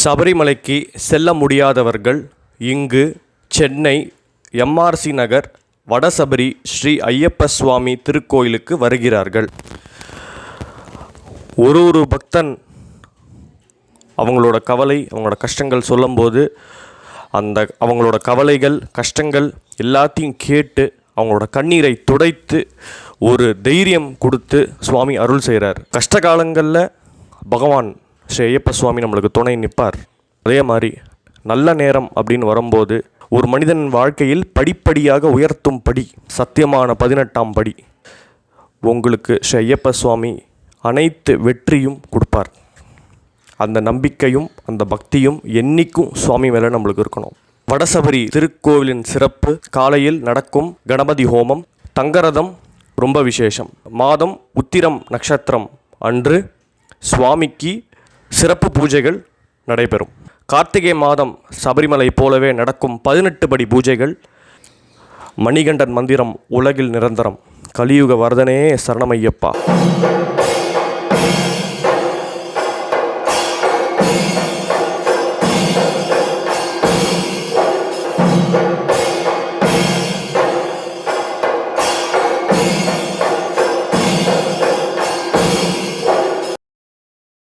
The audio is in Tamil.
சபரிமலைக்கு செல்ல முடியாதவர்கள் இங்கு சென்னை எம்ஆர்சி நகர் வடசபரி ஸ்ரீ ஐயப்ப சுவாமி திருக்கோயிலுக்கு வருகிறார்கள். ஒரு பக்தன் அவங்களோட கவலை, அவங்களோட கஷ்டங்கள் சொல்லும்போது அவங்களோட கவலைகள், கஷ்டங்கள் எல்லாத்தையும் கேட்டு அவங்களோட கண்ணீரை துடைத்து ஒரு தைரியம் கொடுத்து சுவாமி அருள் செய்கிறார். கஷ்ட காலங்களில் பகவான் ஸ்ரீ ஐயப்ப சுவாமி நம்மளுக்கு துணை நிற்பார். அதே மாதிரி நல்ல நேரம் அப்படின்னு வரும்போது ஒரு மனிதன் வாழ்க்கையில் படிப்படியாக உயர்த்தும் படி, சத்தியமான 18ஆம் படி, உங்களுக்கு ஸ்ரீ ஐயப்ப சுவாமி அனைத்து வெற்றியும் கொடுப்பார். அந்த நம்பிக்கையும் அந்த பக்தியும் என்றைக்கும் சுவாமி மேலே நம்மளுக்கு இருக்கணும். வடசபரி திருக்கோவிலின் சிறப்பு, காலையில் நடக்கும் கணபதி ஹோமம், தங்கரதம் ரொம்ப விசேஷம். மாதம் உத்திரம் நட்சத்திரம் அன்று சுவாமிக்கு சிறப்பு பூஜைகள் நடைபெறும். கார்த்திகை மாதம் சபரிமலை போலவே நடக்கும் 18 படி பூஜைகள். மணிகண்டன் மந்திரம் உலகில் நிரந்தரம். கலியுக வரதனே சரணமையப்பா.